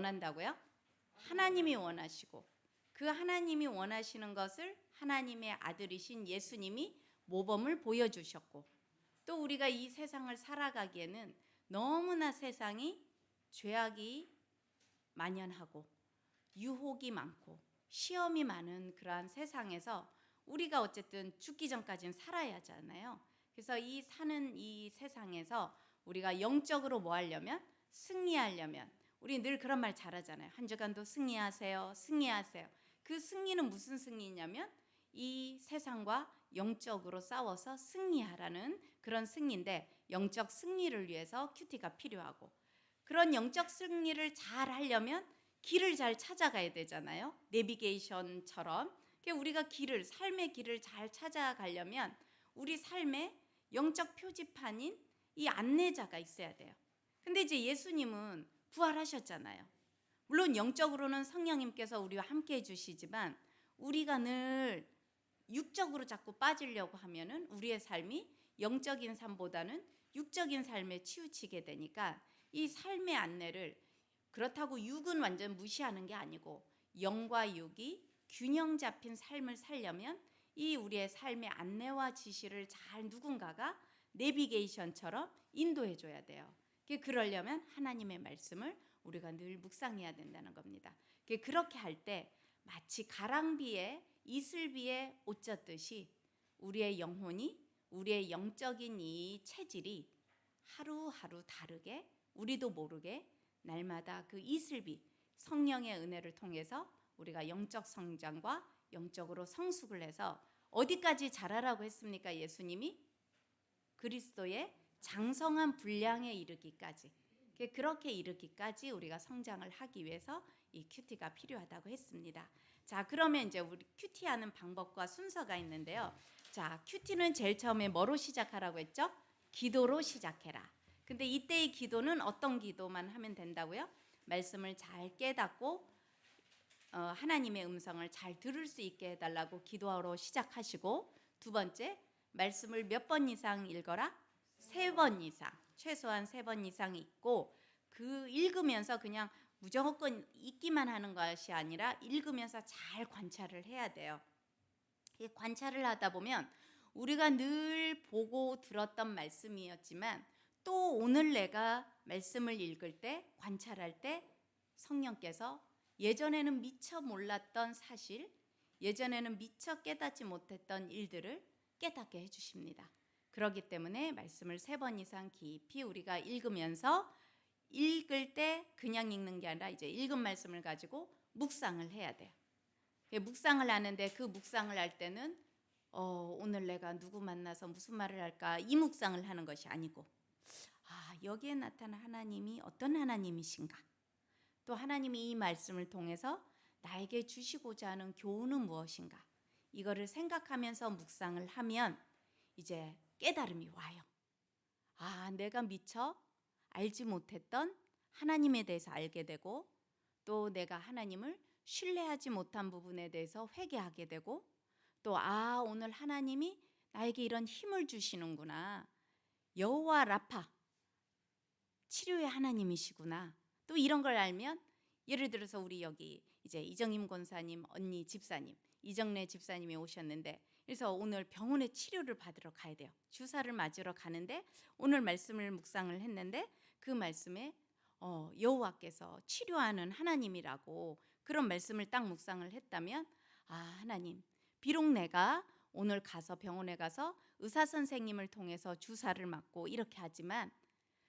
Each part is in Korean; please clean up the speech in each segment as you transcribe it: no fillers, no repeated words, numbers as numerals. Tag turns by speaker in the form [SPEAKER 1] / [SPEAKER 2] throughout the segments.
[SPEAKER 1] 원한다고요? 하나님이 원하시고, 그 하나님이 원하시는 것을 하나님의 아들이신 예수님이 모범을 보여주셨고, 또 우리가 이 세상을 살아가기에는 너무나 세상이 죄악이 만연하고 유혹이 많고 시험이 많은 그러한 세상에서 우리가 어쨌든 죽기 전까지는 살아야 하잖아요. 그래서 이 사는 이 세상에서 우리가 영적으로 뭐 하려면, 승리하려면, 우리 늘 그런 말 잘하잖아요. 한 주간도 승리하세요, 승리하세요. 그 승리는 무슨 승리냐면 이 세상과 영적으로 싸워서 승리하라는 그런 승리인데, 영적 승리를 위해서 큐티가 필요하고, 그런 영적 승리를 잘 하려면 길을 잘 찾아가야 되잖아요. 내비게이션처럼 우리가 삶의 길을 잘 찾아가려면 우리 삶에 영적 표지판인 이 안내자가 있어야 돼요. 근데 이제 예수님은 부활하셨잖아요. 물론 영적으로는 성령님께서 우리와 함께 해주시지만, 우리가 늘 육적으로 자꾸 빠지려고 하면은 우리의 삶이 영적인 삶보다는 육적인 삶에 치우치게 되니까, 이 삶의 안내를, 그렇다고 육은 완전 무시하는 게 아니고 영과 육이 균형 잡힌 삶을 살려면 이 우리의 삶의 안내와 지시를 잘 누군가가 내비게이션처럼 인도해 줘야 돼요. 그러려면 하나님의 말씀을 우리가 늘 묵상해야 된다는 겁니다. 그렇게 할 때 마치 가랑비에 이슬비에 옷 젖듯이 우리의 영혼이, 우리의 영적인 이 체질이 하루하루 다르게 우리도 모르게 날마다 그 이슬비, 성령의 은혜를 통해서 우리가 영적 성장과 영적으로 성숙을 해서 어디까지 자라라고 했습니까? 예수님이 그리스도의 장성한 분량에 이르기까지, 그렇게 이르기까지 우리가 성장을 하기 위해서 이 큐티가 필요하다고 했습니다. 자, 그러면 이제 우리 큐티하는 방법과 순서가 있는데요. 자, 큐티는 제일 처음에 뭐로 시작하라고 했죠? 기도로 시작해라. 근데 이때의 기도는 어떤 기도만 하면 된다고요? 말씀을 잘 깨닫고 하나님의 음성을 잘 들을 수 있게 해달라고 기도하러 시작하시고, 두 번째, 말씀을 몇 번 이상 읽어라? 3번 이상, 최소한 3번 이상 읽고, 그 읽으면서 그냥 무조건 읽기만 하는 것이 아니라 읽으면서 잘 관찰을 해야 돼요. 관찰을 하다 보면 우리가 늘 보고 들었던 말씀이었지만, 또 오늘 내가 말씀을 읽을 때, 관찰할 때 성령께서 예전에는 미처 몰랐던 사실, 예전에는 미처 깨닫지 못했던 일들을 깨닫게 해주십니다. 그렇기 때문에 말씀을 3번 이상 깊이 우리가 읽으면서, 읽을 때 그냥 읽는 게 아니라 이제 읽은 말씀을 가지고 묵상을 해야 돼요. 묵상을 하는데, 그 묵상을 할 때는 오늘 내가 누구 만나서 무슨 말을 할까, 이 묵상을 하는 것이 아니고, 여기에 나타난 하나님이 어떤 하나님이신가, 또 하나님이 이 말씀을 통해서 나에게 주시고자 하는 교훈은 무엇인가, 이거를 생각하면서 묵상을 하면 이제 깨달음이 와요. 내가 미처 알지 못했던 하나님에 대해서 알게 되고, 또 내가 하나님을 신뢰하지 못한 부분에 대해서 회개하게 되고, 또 오늘 하나님이 나에게 이런 힘을 주시는구나, 여호와 라파, 치료의 하나님이시구나, 또 이런 걸 알면, 예를 들어서 우리 여기 이제 이정임 권사님 언니 집사님, 이정래 집사님이 오셨는데, 그래서 오늘 병원에 치료를 받으러 가야 돼요. 주사를 맞으러 가는데, 오늘 말씀을 묵상을 했는데 그 말씀에 여호와께서 치료하는 하나님이라고 그런 말씀을 딱 묵상을 했다면, 하나님, 비록 내가 오늘 가서 병원에 가서 의사 선생님을 통해서 주사를 맞고 이렇게 하지만,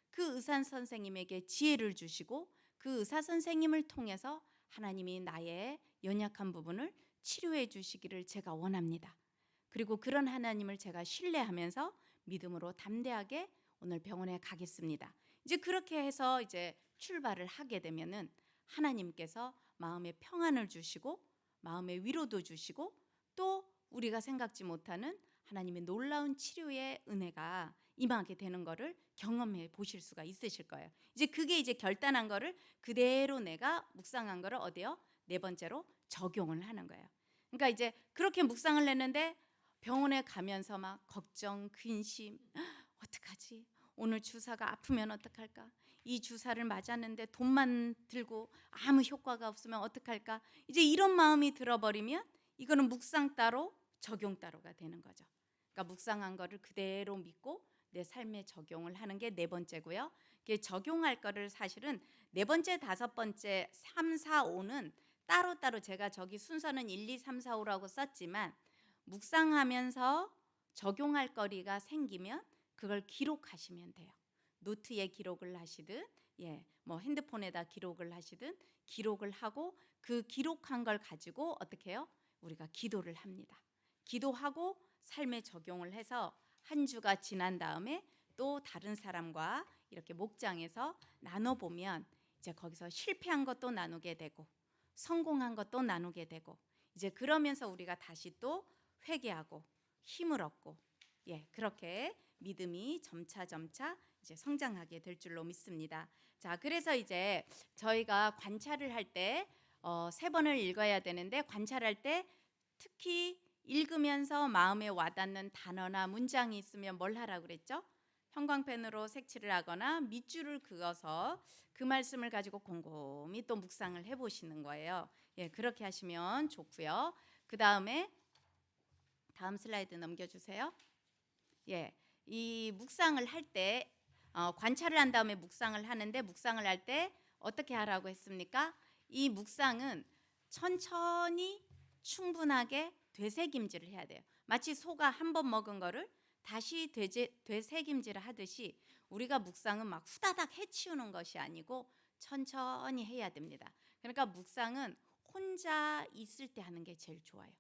[SPEAKER 1] 그 의사 선생님에게 지혜를 주시고 그 의사 선생님을 통해서 하나님이 나의 연약한 부분을 치료해 주시기를 제가 원합니다. 그리고 그런 하나님을 제가 신뢰하면서 믿음으로 담대하게 오늘 병원에 가겠습니다. 이제 그렇게 해서 이제 출발을 하게 되면은 하나님께서 마음에 평안을 주시고 마음의 위로도 주시고, 또 우리가 생각지 못하는 하나님의 놀라운 치료의 은혜가 임하게 되는 거를 경험해 보실 수가 있으실 거예요. 이제 그게 이제 결단한 거를 그대로 내가 묵상한 거를 어디요? 4번째로 적용을 하는 거예요. 그러니까 이제 그렇게 묵상을 했는데 병원에 가면서 막 걱정, 근심, 어떡하지? 오늘 주사가 아프면 어떡할까? 이 주사를 맞았는데 돈만 들고 아무 효과가 없으면 어떡할까? 이제 이런 마음이 들어버리면 이거는 묵상 따로 적용 따로가 되는 거죠. 그러니까 묵상한 거를 그대로 믿고 내 삶에 적용을 하는 게 네 번째고요. 적용할 거를 사실은 네 번째, 다섯 번째, 3, 4, 5는 따로따로 제가 저기 순서는 1, 2, 3, 4, 5라고 썼지만 묵상하면서 적용할 거리가 생기면 그걸 기록하시면 돼요. 노트에 기록을 하시든 뭐 핸드폰에다 기록을 하시든 기록을 하고 그 기록한 걸 가지고 어떻게 해요? 우리가 기도를 합니다. 기도하고 삶에 적용을 해서 한 주가 지난 다음에 또 다른 사람과 이렇게 목장에서 나눠보면 이제 거기서 실패한 것도 나누게 되고 성공한 것도 나누게 되고 이제 그러면서 우리가 다시 또 회개하고 힘을 얻고 그렇게 믿음이 점차 이제 성장하게 될 줄로 믿습니다. 자, 그래서 이제 저희가 관찰을 할 때 세 번을 읽어야 되는데 관찰할 때 특히 읽으면서 마음에 와닿는 단어나 문장이 있으면 뭘 하라고 그랬죠? 형광펜으로 색칠을 하거나 밑줄을 그어서 그 말씀을 가지고 곰곰이 또 묵상을 해보시는 거예요. 그렇게 하시면 좋고요. 그 다음에 다음 슬라이드 넘겨주세요. 이 묵상을 할 때 관찰을 한 다음에 묵상을 하는데 묵상을 할 때 어떻게 하라고 했습니까? 이 묵상은 천천히 충분하게 되새김질을 해야 돼요. 마치 소가 한 번 먹은 거를 다시 되새김질을 하듯이 우리가 묵상은 막 후다닥 해치우는 것이 아니고 천천히 해야 됩니다. 그러니까 묵상은 혼자 있을 때 하는 게 제일 좋아요.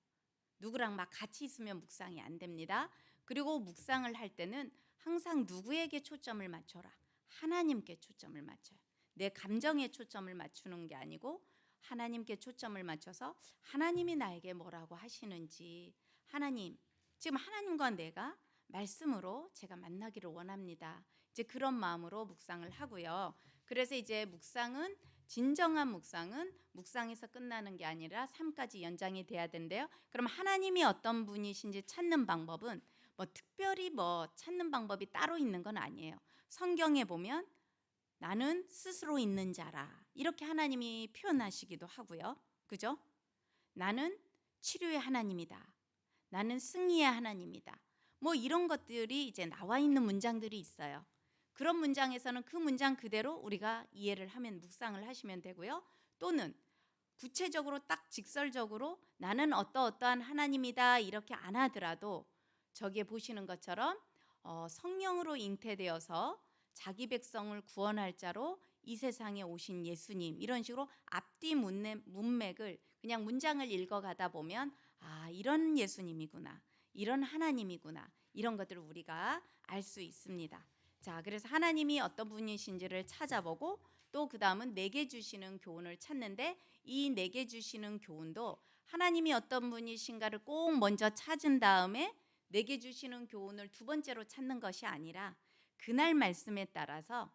[SPEAKER 1] 누구랑 막 같이 있으면 묵상이 안 됩니다. 그리고 묵상을 할 때는 항상 누구에게 초점을 맞춰라. 하나님께 초점을 맞춰요. 내 감정에 초점을 맞추는 게 아니고 하나님께 초점을 맞춰서 하나님이 나에게 뭐라고 하시는지, 하나님, 지금 하나님과 내가 말씀으로 제가 만나기를 원합니다. 이제 그런 마음으로 묵상을 하고요. 그래서 이제 묵상은 진정한 묵상은 묵상에서 끝나는 게 아니라 삶까지 연장이 돼야 된대요. 그럼 하나님이 어떤 분이신지 찾는 방법은 뭐 특별히 뭐 찾는 방법이 따로 있는 건 아니에요. 성경에 보면 나는 스스로 있는 자라 이렇게 하나님이 표현하시기도 하고요. 그죠? 나는 치료의 하나님이다. 나는 승리의 하나님이다. 뭐 이런 것들이 이제 나와 있는 문장들이 있어요. 그런 문장에서는 그 문장 그대로 우리가 이해를 하면 묵상을 하시면 되고요. 또는 구체적으로 딱 직설적으로 나는 어떠한 하나님이다 이렇게 안 하더라도 저기에 보시는 것처럼 성령으로 잉태되어서 자기 백성을 구원할 자로 이 세상에 오신 예수님 이런 식으로 앞뒤 문맥을 그냥 문장을 읽어가다 보면 아 이런 예수님이구나 이런 하나님이구나 이런 것들을 우리가 알 수 있습니다. 자, 그래서 하나님이 어떤 분이신지를 찾아보고 또 그 다음은 내게 주시는 교훈을 찾는데 이 내게 주시는 교훈도 하나님이 어떤 분이신가를 꼭 먼저 찾은 다음에 내게 주시는 교훈을 두 번째로 찾는 것이 아니라 그날 말씀에 따라서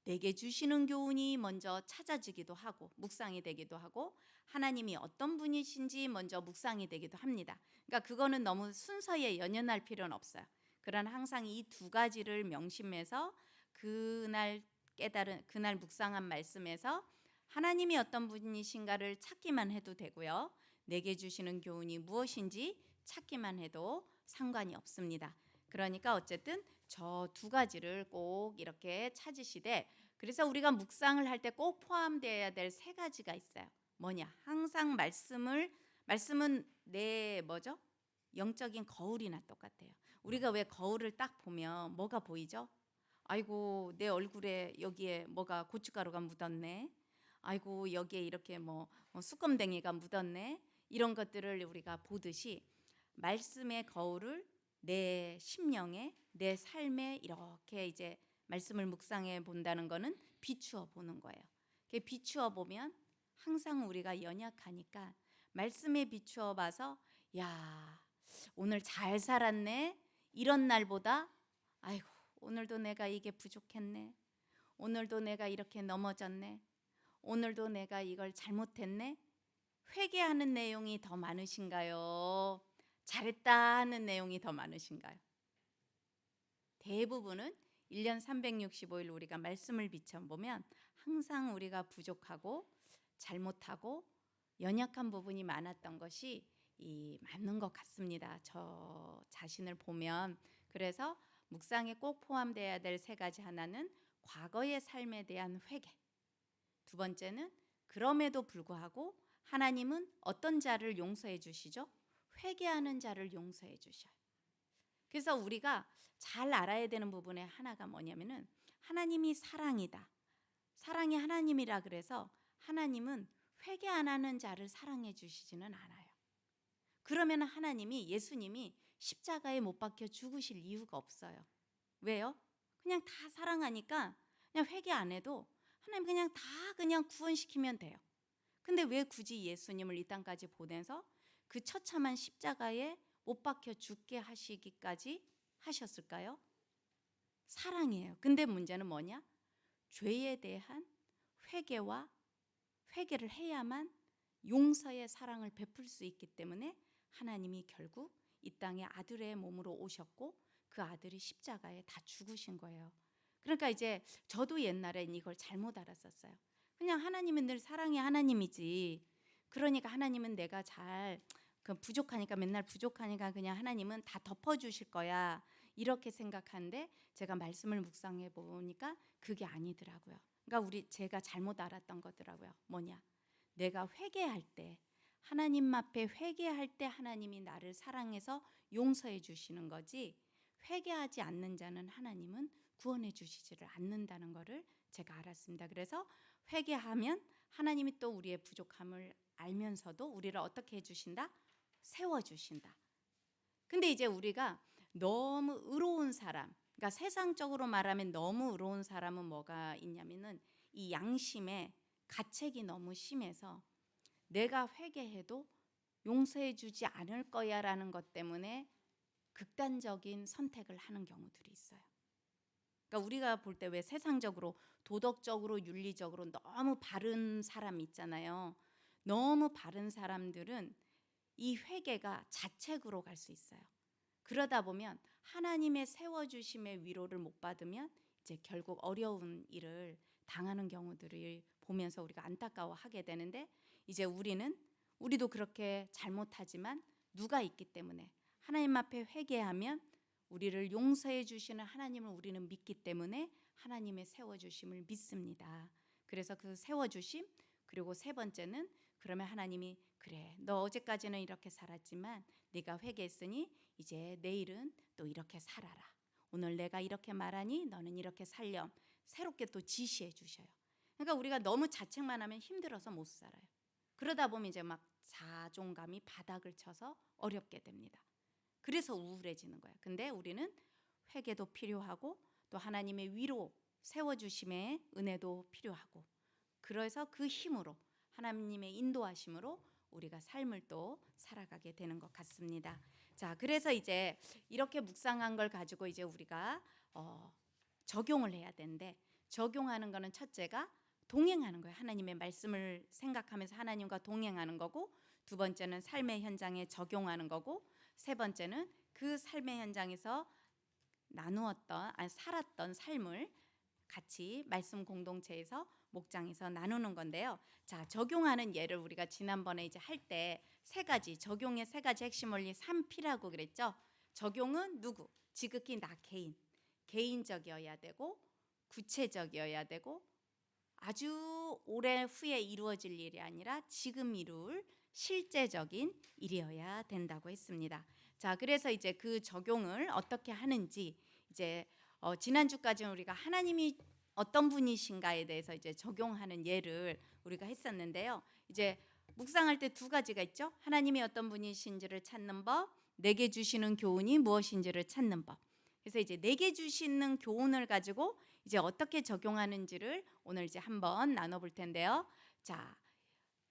[SPEAKER 1] 내게 주시는 교훈이 먼저 찾아지기도 하고 묵상이 되기도 하고 하나님이 어떤 분이신지 먼저 묵상이 되기도 합니다. 그러니까 그거는 너무 순서에 연연할 필요는 없어요. 그러나 항상 이 두 가지를 명심해서 그날 깨달은 그날 묵상한 말씀에서 하나님이 어떤 분이신가를 찾기만 해도 되고요. 내게 주시는 교훈이 무엇인지 찾기만 해도 상관이 없습니다. 그러니까 어쨌든 저 두 가지를 꼭 이렇게 찾으시되 그래서 우리가 묵상을 할 때 꼭 포함되어야 될 세 가지가 있어요. 뭐냐? 항상 말씀은 내 뭐죠? 영적인 거울이나 똑같아요. 우리가 왜 거울을 딱 보면 뭐가 보이죠? 아이고 내 얼굴에 여기에 뭐가 고춧가루가 묻었네. 아이고 여기에 이렇게 뭐 수검댕이가 묻었네. 이런 것들을 우리가 보듯이 말씀의 거울을 내 심령에 내 삶에 이렇게 이제 말씀을 묵상해 본다는 거는 비추어 보는 거예요. 비추어 보면 항상 우리가 연약하니까 말씀에 비추어 봐서 야 오늘 잘 살았네 이런 날보다 아이고 오늘도 내가 이게 부족했네 오늘도 내가 이렇게 넘어졌네 오늘도 내가 이걸 잘못했네 회개하는 내용이 더 많으신가요? 잘했다 하는 내용이 더 많으신가요? 대부분은 1년 365일 우리가 말씀을 비춰보면 항상 우리가 부족하고 잘못하고 연약한 부분이 많았던 것이 맞는 것 같습니다. 저 자신을 보면. 그래서 묵상에 꼭 포함되어야 될 세 가지, 하나는 과거의 삶에 대한 회개, 두 번째는 그럼에도 불구하고 하나님은 어떤 자를 용서해 주시죠? 회개하는 자를 용서해 주셔요. 그래서 우리가 잘 알아야 되는 부분의 하나가 뭐냐면은 하나님이 사랑이다. 사랑이 하나님이라 그래서 하나님은 회개 안 하는 자를 사랑해 주시지는 않아요. 그러면 하나님이, 예수님이 십자가에 못 박혀 죽으실 이유가 없어요. 왜요? 그냥 다 사랑하니까 그냥 회개 안 해도 하나님 그냥 다 그냥 구원시키면 돼요. 근데 왜 굳이 예수님을 이 땅까지 보내서 그 처참한 십자가에 못 박혀 죽게 하시기까지 하셨을까요? 사랑이에요. 근데 문제는 뭐냐? 죄에 대한 회개를 해야만 용서의 사랑을 베풀 수 있기 때문에 하나님이 결국 이 땅에 아들의 몸으로 오셨고 그 아들이 십자가에 다 죽으신 거예요. 그러니까 이제 저도 옛날엔 이걸 잘못 알았었어요. 그냥 하나님은 늘 사랑의 하나님이지. 그러니까 하나님은 내가 부족하니까, 맨날 부족하니까 그냥 하나님은 다 덮어주실 거야, 이렇게 생각하는데 제가 말씀을 묵상해 보니까 그게 아니더라고요. 그러니까 제가 잘못 알았던 거더라고요. 뭐냐? 내가 회개할 때, 하나님 앞에 회개할 때 하나님이 나를 사랑해서 용서해 주시는 거지, 회개하지 않는 자는 하나님은 구원해 주시지를 않는다는 것을 제가 알았습니다. 그래서 회개하면 하나님이 또 우리의 부족함을 알면서도 우리를 어떻게 해주신다? 세워주신다. 근데 이제 우리가 너무 의로운 사람, 그러니까 세상적으로 말하면 너무 의로운 사람은 뭐가 있냐면은 이 양심에 가책이 너무 심해서 내가 회개해도 용서해 주지 않을 거야 라는 것 때문에 극단적인 선택을 하는 경우들이 있어요. 그러니까 우리가 볼 때 왜 세상적으로, 도덕적으로, 윤리적으로 너무 바른 사람 있잖아요. 너무 바른 사람들은 이 회개가 자책으로 갈 수 있어요. 그러다 보면 하나님의 세워주심의 위로를 못 받으면 이제 결국 어려운 일을 당하는 경우들을 보면서 우리가 안타까워하게 되는데, 이제 우리도 그렇게 잘못하지만 누가 있기 때문에 하나님 앞에 회개하면 우리를 용서해 주시는 하나님을 우리는 믿기 때문에 하나님의 세워주심을 믿습니다. 그래서 그 세워주심, 그리고 세 번째는 그러면 하나님이, 그래 너 어제까지는 이렇게 살았지만 네가 회개했으니 이제 내일은 또 이렇게 살아라. 오늘 내가 이렇게 말하니 너는 이렇게 살렴. 새롭게 또 지시해 주셔요. 그러니까 우리가 너무 자책만 하면 힘들어서 못 살아요. 그러다 보면 이제 막 자존감이 바닥을 쳐서 어렵게 됩니다. 그래서 우울해지는 거예요. 근데 우리는 회개도 필요하고 또 하나님의 위로 세워주심의 은혜도 필요하고, 그래서 그 힘으로, 하나님의 인도하심으로 우리가 삶을 또 살아가게 되는 것 같습니다. 자, 그래서 이제 이렇게 묵상한 걸 가지고 이제 우리가 적용을 해야 되는데, 적용하는 거는 첫째가 동행하는 거예요. 하나님의 말씀을 생각하면서 하나님과 동행하는 거고, 두 번째는 삶의 현장에 적용하는 거고, 세 번째는 그 삶의 현장에서 살았던 삶을 같이 말씀 공동체에서 목장에서 나누는 건데요. 자, 적용하는 예를 우리가 지난번에 이제 할 때 세 가지, 적용의 세 가지 핵심 원리 3P라고 그랬죠. 적용은 누구? 지극히 나 개인적이어야 되고, 구체적이어야 되고, 아주 오래 후에 이루어질 일이 아니라 지금 이룰 실제적인 일이어야 된다고 했습니다. 자, 그래서 이제 그 적용을 어떻게 하는지, 이제 지난주까지는 우리가 하나님이 어떤 분이신가에 대해서 이제 적용하는 예를 우리가 했었는데요. 이제 묵상할 때 두 가지가 있죠. 하나님이 어떤 분이신지를 찾는 법, 내게 주시는 교훈이 무엇인지를 찾는 법. 그래서 이제 내게 주시는 교훈을 가지고 이제 어떻게 적용하는지를 오늘 이제 한번 나눠볼 텐데요. 자,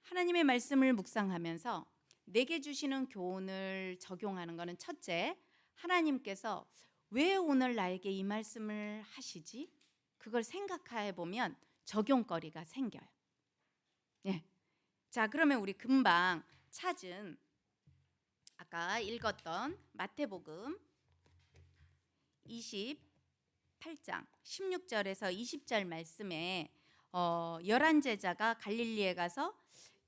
[SPEAKER 1] 하나님의 말씀을 묵상하면서 내게 주시는 교훈을 적용하는 것은 첫째, 하나님께서 왜 오늘 나에게 이 말씀을 하시지? 그걸 생각해 보면 적용거리가 생겨요. 예. 자, 그러면 우리 금방 찾은 아까 읽었던 마태복음 20 8장 16절에서 20절 말씀에 11제자가 갈릴리에 가서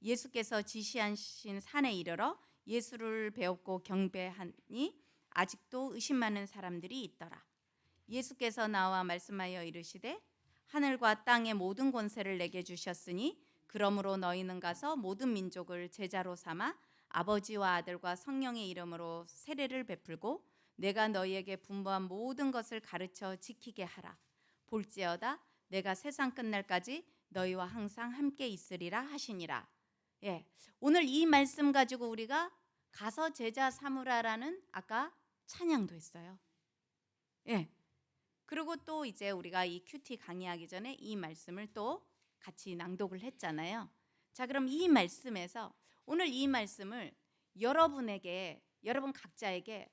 [SPEAKER 1] 예수께서 지시하신 산에 이르러 예수를 배웠고 경배하니 아직도 의심 많은 사람들이 있더라. 예수께서 나와 말씀하여 이르시되 하늘과 땅의 모든 권세를 내게 주셨으니 그러므로 너희는 가서 모든 민족을 제자로 삼아 아버지와 아들과 성령의 이름으로 세례를 베풀고 내가 너희에게 분부한 모든 것을 가르쳐 지키게 하라. 볼지어다 내가 세상 끝날까지 너희와 항상 함께 있으리라 하시니라. 예, 오늘 이 말씀 가지고 우리가 가서 제자 삼으라라는 아까 찬양도 했어요. 예. 그리고 또 이제 우리가 이 큐티 강의하기 전에 이 말씀을 또 같이 낭독을 했잖아요. 자, 그럼 이 말씀에서 오늘 이 말씀을 여러분 각자에게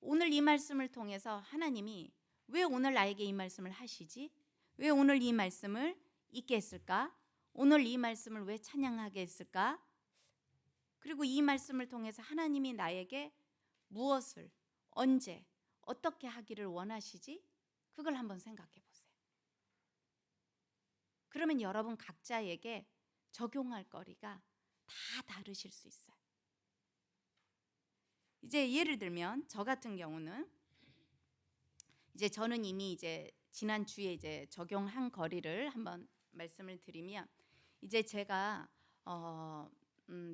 [SPEAKER 1] 오늘 이 말씀을 통해서 하나님이 왜 오늘 나에게 이 말씀을 하시지? 왜 오늘 이 말씀을 읽게 했을까? 오늘 이 말씀을 왜 찬양하게 했을까? 그리고 이 말씀을 통해서 하나님이 나에게 무엇을, 언제, 어떻게 하기를 원하시지? 그걸 한번 생각해 보세요. 그러면 여러분 각자에게 적용할 거리가 다 다르실 수 있어요. 이제 예를 들면 저 같은 경우는 이제 저는 이미 이제 지난 주에 이제 적용한 거리를 한번 말씀을 드리면 이제 제가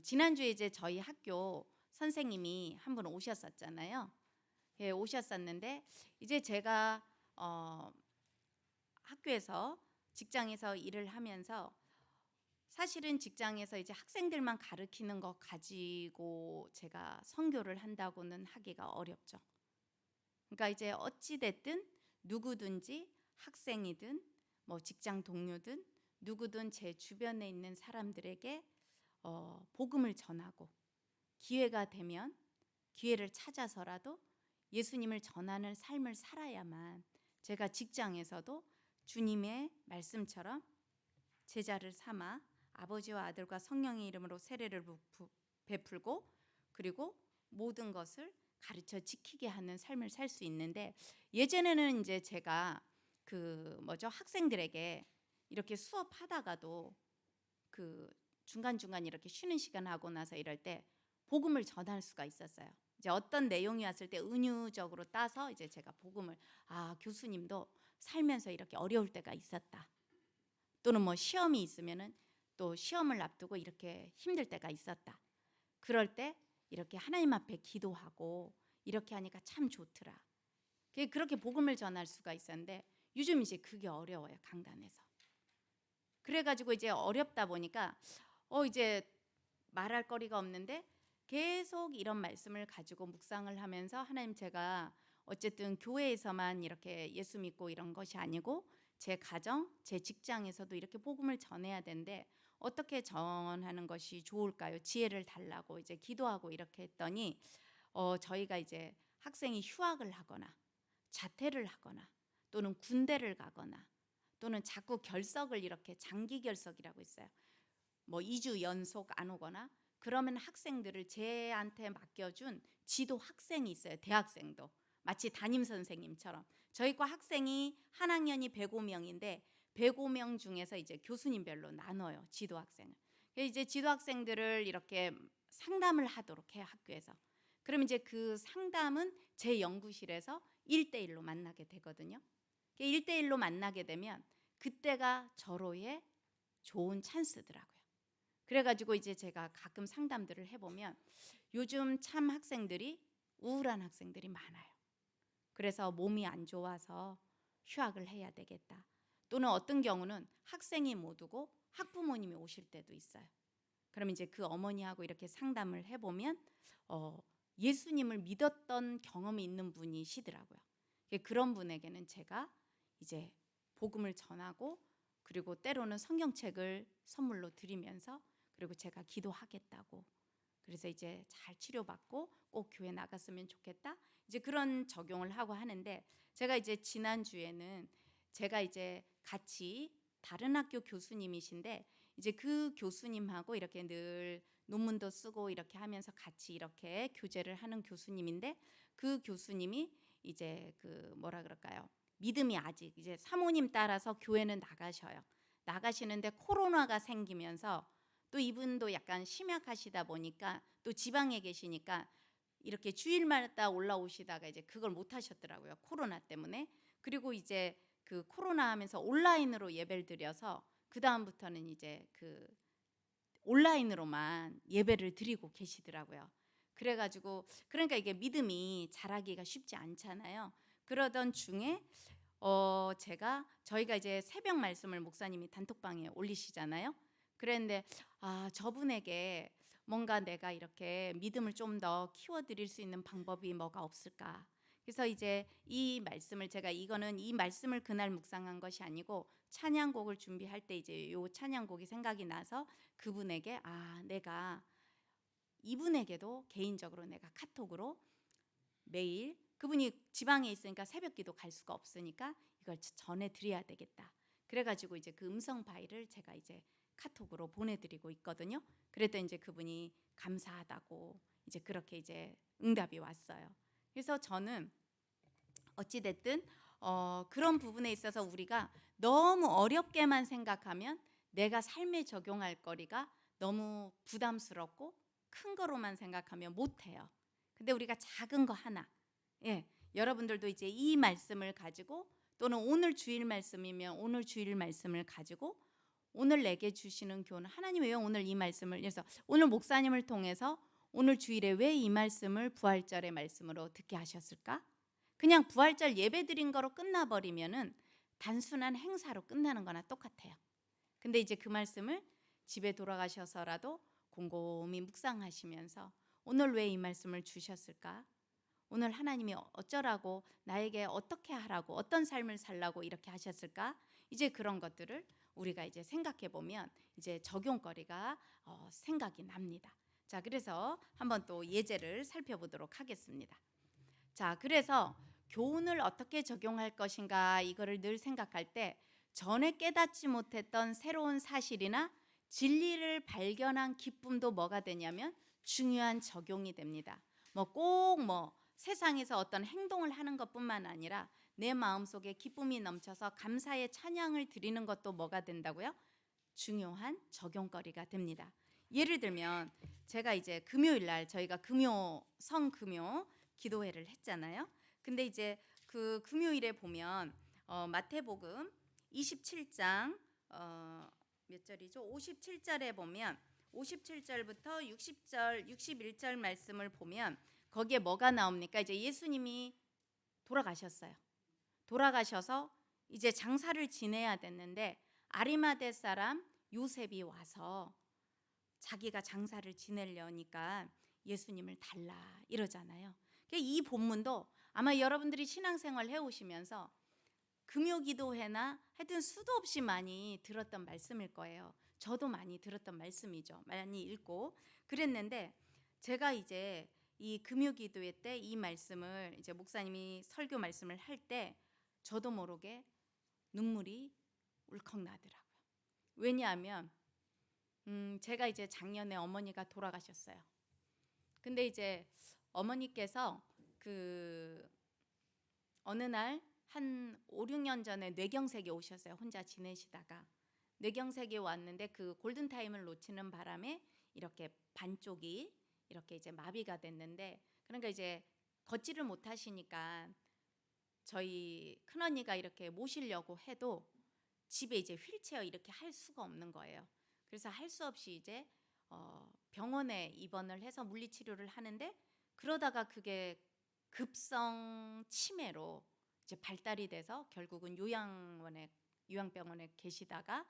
[SPEAKER 1] 지난 주에 이제 저희 학교 선생님이 한 분 오셨었잖아요. 예, 오셨었는데 이제 제가 학교에서 직장에서 일을 하면서 사실은 직장에서 이제 학생들만 가르치는 것 가지고 제가 선교를 한다고는 하기가 어렵죠. 그러니까 이제 어찌 됐든 누구든지 학생이든 뭐 직장 동료든 누구든 제 주변에 있는 사람들에게 복음을 전하고 기회가 되면 기회를 찾아서라도 예수님을 전하는 삶을 살아야만 제가 직장에서도 주님의 말씀처럼 제자를 삼아 아버지와 아들과 성령의 이름으로 세례를 베풀고 그리고 모든 것을 가르쳐 지키게 하는 삶을 살 수 있는데 예전에는 이제 제가 학생들에게 이렇게 수업하다가도 그 중간중간 이렇게 쉬는 시간 하고 나서 이럴 때 복음을 전할 수가 있었어요. 이제 어떤 내용이 왔을 때 은유적으로 따서 이제 제가 복음을 교수님도 살면서 이렇게 어려울 때가 있었다. 또는 뭐 시험이 있으면은 또 시험을 앞두고 이렇게 힘들 때가 있었다. 그럴 때 이렇게 하나님 앞에 기도하고 이렇게 하니까 참 좋더라. 그렇게 복음을 전할 수가 있었는데 요즘 이제 그게 어려워요, 강단에서. 그래가지고 이제 어렵다 보니까 이제 말할 거리가 없는데 계속 이런 말씀을 가지고 묵상을 하면서 하나님 제가 어쨌든 교회에서만 이렇게 예수 믿고 이런 것이 아니고 제 가정, 제 직장에서도 이렇게 복음을 전해야 되는데 어떻게 전하는 것이 좋을까요? 지혜를 달라고 이제 기도하고 이렇게 했더니 저희가 이제 학생이 휴학을 하거나 자퇴를 하거나 또는 군대를 가거나 또는 자꾸 결석을 이렇게 장기 결석이라고 있어요. 뭐 2주 연속 안 오거나 그러면 학생들을 제한테 맡겨준 지도 학생이 있어요. 대학생도 마치 담임 선생님처럼 저희 과 학생이 한 학년이 105명인데 105명 중에서 이제 교수님별로 나눠요. 지도 학생을. 이제 지도 학생들을 이렇게 상담을 하도록 해요, 학교에서. 그럼 이제 그 상담은 제 연구실에서 1대1로 만나게 되거든요. 1대1로 만나게 되면 그때가 저로의 좋은 찬스더라고요. 그래가지고 이제 제가 가끔 상담들을 해보면 요즘 참 학생들이 우울한 학생들이 많아요. 그래서 몸이 안 좋아서 휴학을 해야 되겠다. 또는 어떤 경우는 학생이 못 오고 학부모님이 오실 때도 있어요. 그럼 이제 그 어머니하고 이렇게 상담을 해보면 예수님을 믿었던 경험이 있는 분이시더라고요. 그런 분에게는 제가 이제 복음을 전하고 그리고 때로는 성경책을 선물로 드리면서 그리고 제가 기도하겠다고 그래서 이제 잘 치료받고 꼭 교회 나갔으면 좋겠다. 이제 그런 적용을 하고 하는데 제가 이제 지난주에는 제가 이제 같이 다른 학교 교수님이신데 이제 그 교수님하고 이렇게 늘 논문도 쓰고 이렇게 하면서 같이 이렇게 교제를 하는 교수님인데 그 교수님이 이제 그 뭐라 그럴까요? 믿음이 아직 이제 사모님 따라서 교회는 나가시는데 코로나가 생기면서 또 이분도 약간 심약하시다 보니까 또 지방에 계시니까 이렇게 주일마다 올라오시다가 이제 그걸 못 하셨더라고요. 코로나 때문에. 그리고 이제 그 코로나 하면서 온라인으로 예배를 드려서 그 다음부터는 이제 그 온라인으로만 예배를 드리고 계시더라고요. 그래가지고 그러니까 이게 믿음이 자라기가 쉽지 않잖아요. 그러던 중에 저희가 이제 새벽 말씀을 목사님이 단톡방에 올리시잖아요. 그랬는데 저분에게 뭔가 내가 이렇게 믿음을 좀 더 키워드릴 수 있는 방법이 뭐가 없을까. 그래서 이제 이 말씀을 제가 이거는 이 말씀을 그날 묵상한 것이 아니고 찬양곡을 준비할 때 이제 요 찬양곡이 생각이 나서 그분에게 내가 이분에게도 개인적으로 내가 카톡으로 매일 그분이 지방에 있으니까 새벽기도 갈 수가 없으니까 이걸 전해드려야 되겠다. 그래가지고 이제 그 음성 파일을 제가 이제 카톡으로 보내드리고 있거든요. 그랬더니 이제 그분이 감사하다고 이제 그렇게 이제 응답이 왔어요. 그래서 저는 어찌됐든 그런 부분에 있어서 우리가 너무 어렵게만 생각하면 내가 삶에 적용할 거리가 너무 부담스럽고 큰 거로만 생각하면 못해요. 근데 우리가 작은 거 하나, 여러분들도 이제 이 말씀을 가지고 또는 오늘 주일 말씀이면 오늘 주일 말씀을 가지고 오늘 내게 주시는 교훈, 하나님이 왜 오늘 이 말씀을, 그래서 오늘 목사님을 통해서 오늘 주일에 왜 이 말씀을 부활절의 말씀으로 듣게 하셨을까? 그냥 부활절 예배 드린 거로 끝나버리면은 단순한 행사로 끝나는 거나 똑같아요. 근데 이제 그 말씀을 집에 돌아가셔서라도 곰곰이 묵상하시면서 오늘 왜 이 말씀을 주셨을까? 오늘 하나님이 어쩌라고, 나에게 어떻게 하라고, 어떤 삶을 살라고 이렇게 하셨을까? 이제 그런 것들을 우리가 이제 생각해 보면 이제 적용거리가 생각이 납니다. 자, 그래서 한번 또 예제를 살펴보도록 하겠습니다. 자, 그래서 교훈을 어떻게 적용할 것인가 이거를 늘 생각할 때 전에 깨닫지 못했던 새로운 사실이나 진리를 발견한 기쁨도 뭐가 되냐면 중요한 적용이 됩니다. 꼭 세상에서 어떤 행동을 하는 것뿐만 아니라 내 마음속에 기쁨이 넘쳐서 감사의 찬양을 드리는 것도 뭐가 된다고요? 중요한 적용거리가 됩니다. 예를 들면 제가 이제 금요일 날 저희가 성금요 기도회를 했잖아요. 근데 이제 그 금요일에 보면 마태복음 27장 몇 절이죠? 57절에 보면 57절부터 60절, 61절 말씀을 보면 거기에 뭐가 나옵니까? 이제 예수님이 돌아가셨어요. 돌아가셔서 이제 장사를 지내야 됐는데 아리마대 사람 요셉이 와서 자기가 장사를 지내려니까 예수님을 달라 이러잖아요. 이 본문도 아마 여러분들이 신앙생활 해오시면서 금요기도회나 하여튼 수도 없이 많이 들었던 말씀일 거예요. 저도 많이 들었던 말씀이죠. 많이 읽고 그랬는데 제가 이제 이 금요기도회 때 이 말씀을 이제 목사님이 설교 말씀을 할 때 저도 모르게 눈물이 울컥 나더라고요. 왜냐하면 제가 이제 작년에 어머니가 돌아가셨어요. 근데 이제 어머니께서 그 어느 날 한 5, 6년 전에 뇌경색이 오셨어요. 혼자 지내시다가 뇌경색이 왔는데 그 골든타임을 놓치는 바람에 이렇게 반쪽이 이렇게 이제 마비가 됐는데, 그러니까 이제 걷지를 못하시니까 저희 큰언니가 이렇게 모시려고 해도 집에 이제 휠체어 이렇게 할 수가 없는 거예요. 그래서 할 수 없이 이제 병원에 입원을 해서 물리치료를 하는데, 그러다가 그게 급성 치매로 이제 발달이 돼서 결국은 요양병원에 계시다가,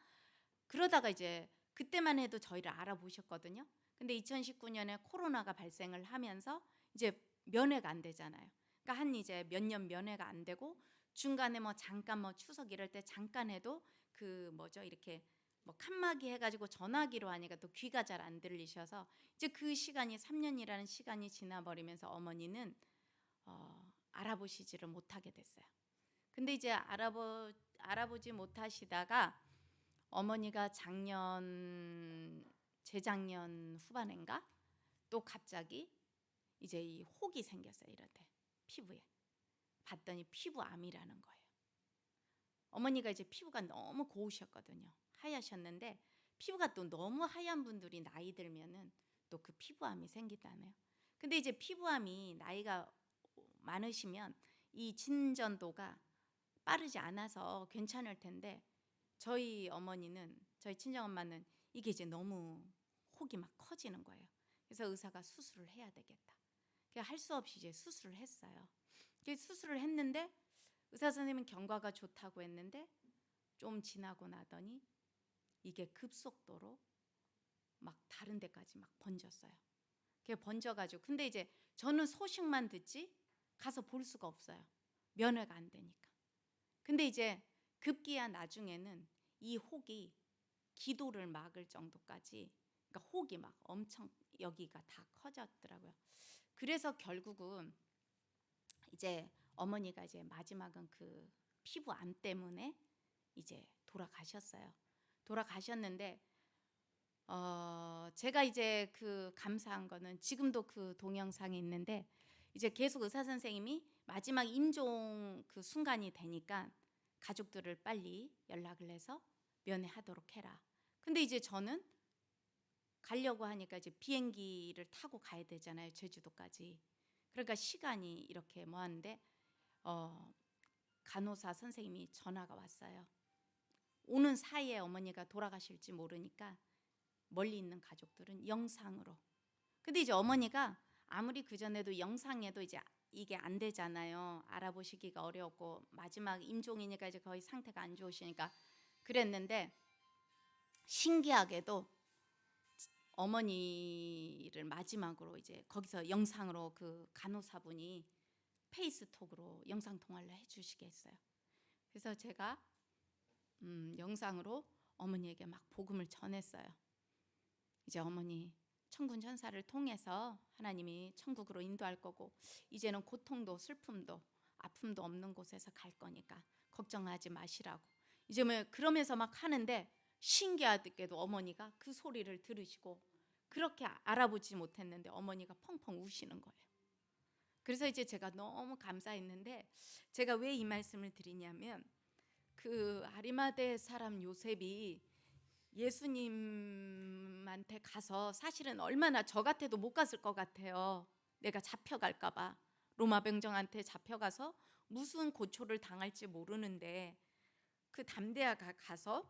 [SPEAKER 1] 그러다가 이제 그때만 해도 저희를 알아보셨거든요. 근데 2019년에 코로나가 발생을 하면서 이제 면회가 안 되잖아요. 그러니까 한 이제 몇 년 면회가 안 되고 중간에 잠깐 추석 이럴 때 잠깐 해도 이렇게 칸막이 해가지고 전화기로 하니까 또 귀가 잘 안 들리셔서 이제 그 시간이 3년이라는 시간이 지나버리면서 어머니는 알아보시지를 못하게 됐어요. 근데 이제 알아보지 못하시다가 어머니가 재작년 후반인가 또 갑자기 이제 이 혹이 생겼어요. 이럴 때 피부에 봤더니 피부암이라는 거예요. 어머니가 이제 피부가 너무 고우셨거든요. 하얗셨는데 피부가 또 너무 하얀 분들이 나이 들면은 또 그 피부암이 생긴다네요. 근데 이제 피부암이 나이가 많으시면 이 진전도가 빠르지 않아서 괜찮을 텐데 저희 어머니는, 저희 친정엄마는 이게 이제 너무 혹이 막 커지는 거예요. 그래서 의사가 수술을 해야 되겠다. 할 수 없이 이제 수술을 했어요. 수술을 했는데 의사 선생님은 경과가 좋다고 했는데 좀 지나고 나더니 이게 급속도로 막 다른 데까지 막 번졌어요. 그게 번져가지고, 근데 이제 저는 소식만 듣지 가서 볼 수가 없어요. 면회가 안 되니까. 근데 이제 급기야 나중에는 이 혹이 기도를 막을 정도까지, 그러니까 혹이 막 엄청 여기가 다 커졌더라고요. 그래서 결국은 이제 어머니가 이제 마지막은 그 피부암 때문에 이제 돌아가셨어요. 돌아가셨는데 제가 이제 그 감사한 거는 지금도 그 동영상이 있는데 이제 계속 의사 선생님이 마지막 임종 그 순간이 되니까 가족들을 빨리 연락을 해서 면회하도록 해라. 근데 이제 저는 가려고 하니까 이제 비행기를 타고 가야 되잖아요, 제주도까지. 그러니까 시간이 이렇게 뭐 하는데 간호사 선생님이 전화가 왔어요. 오는 사이에 어머니가 돌아가실지 모르니까 멀리 있는 가족들은 영상으로. 근데 이제 어머니가 아무리 그전에도 영상에도 이제 이게 안 되잖아요. 알아보시기가 어려웠고 마지막 임종이니까 이제 거의 상태가 안 좋으시니까 그랬는데 신기하게도 어머니를 마지막으로 이제 거기서 영상으로 그 간호사분이 페이스톡으로 영상 통화를 해주시겠어요. 그래서 제가 영상으로 어머니에게 막 복음을 전했어요. 이제 어머니 천군 천사를 통해서 하나님이 천국으로 인도할 거고 이제는 고통도 슬픔도 아픔도 없는 곳에서 갈 거니까 걱정하지 마시라고. 이제 뭐 그러면서 막 하는데 신기하게도 어머니가 그 소리를 들으시고 그렇게 알아보지 못했는데 어머니가 펑펑 우시는 거예요. 그래서 이제 제가 너무 감사했는데 제가 왜 이 말씀을 드리냐면 그 아리마대 사람 요셉이 예수님한테 가서 사실은 얼마나 저 같아도 못 갔을 것 같아요. 내가 잡혀갈까 봐. 로마 병정한테 잡혀가서 무슨 고초를 당할지 모르는데 그 담대하게 가서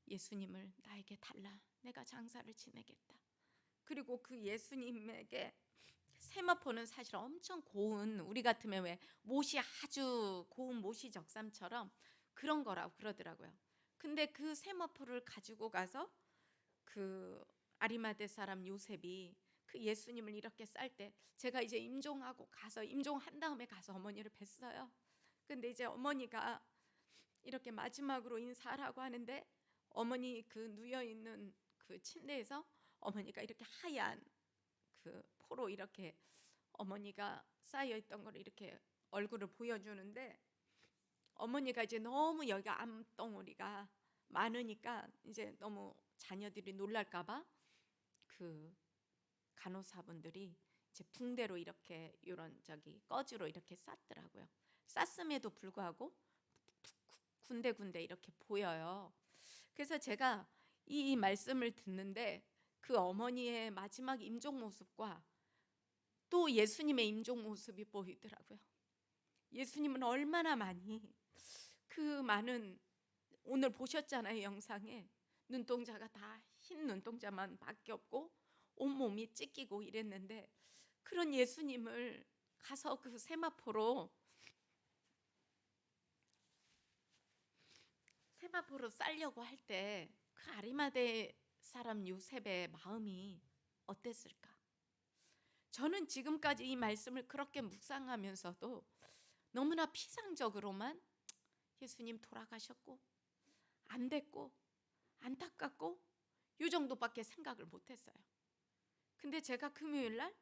[SPEAKER 1] 예수님을 나에게 달라. 내가 장사를 지내겠다. 그리고 그 예수님에게 세마포는 사실 엄청 고운, 우리 같으면 왜 못이 아주 고운 못이 적삼처럼 그런 거라고 그러더라고요. 근데 그 세마포를 가지고 가서 그 아리마대 사람 요셉이 그 예수님을 이렇게 쌀 때 제가 이제 임종하고 가서 임종한 다음에 가서 어머니를 뵀어요. 근데 이제 어머니가 이렇게 마지막으로 인사하라고 하는데 어머니 그 누워 있는 그 침대에서 어머니가 이렇게 하얀 그 포로 이렇게 어머니가 쌓여 있던 걸 이렇게 얼굴을 보여주는데 어머니가 이제 너무 여기가 암덩어리가 많으니까 이제 너무 자녀들이 놀랄까봐 그 간호사분들이 이제 붕대로 이렇게 이런 꺼지로 이렇게 쌌더라고요. 쌌음에도 불구하고 군데군데 이렇게 보여요. 그래서 제가 이 말씀을 듣는데 그 어머니의 마지막 임종 모습과 또 예수님의 임종 모습이 보이더라고요. 예수님은 얼마나 많이 그 많은 오늘 보셨잖아요, 영상에 눈동자가 다 흰 눈동자만 밖에 없고 온몸이 찢기고 이랬는데 그런 예수님을 가서 그 세마포로 쌀려고 할 때 그 아리마대 사람 요셉의 마음이 어땠을까? 저는 지금까지 이 말씀을 그렇게 묵상하면서도 너무나 피상적으로만 예수님 돌아가셨고 안 됐고 안타깝고 이 정도밖에 생각을 못했어요. 근데 제가 금요일 날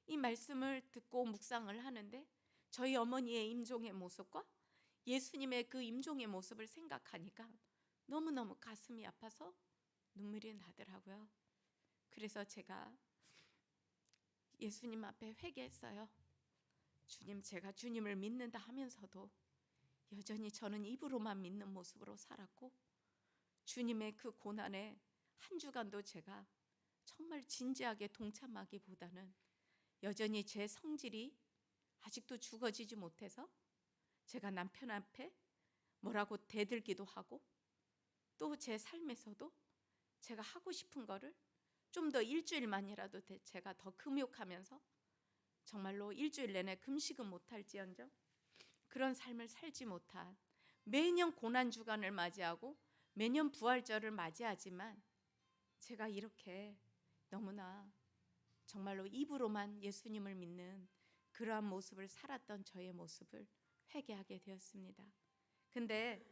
[SPEAKER 1] 이 말씀을 듣고 묵상을 하는데 저희 어머니의 임종의 모습과 예수님의 그 임종의 모습을 생각하니까 너무너무 가슴이 아파서 눈물이 나더라고요. 그래서 제가 예수님 앞에 회개했어요. 주님, 제가 주님을 믿는다 하면서도 여전히 저는 입으로만 믿는 모습으로 살았고, 주님의 그 고난에 한 주간도 제가 정말 진지하게 동참하기보다는 여전히 제 성질이 아직도 죽어지지 못해서 제가 남편 앞에 뭐라고 대들기도 하고, 또 제 삶에서도 제가 하고 싶은 거를 좀 더 일주일만이라도 제가 더 금욕하면서 정말로 일주일 내내 금식은 못할지언정 그런 삶을 살지 못한, 매년 고난 주간을 맞이하고 매년 부활절을 맞이하지만 제가 이렇게 너무나 정말로 입으로만 예수님을 믿는 그러한 모습을 살았던 저의 모습을 회개하게 되었습니다. 근데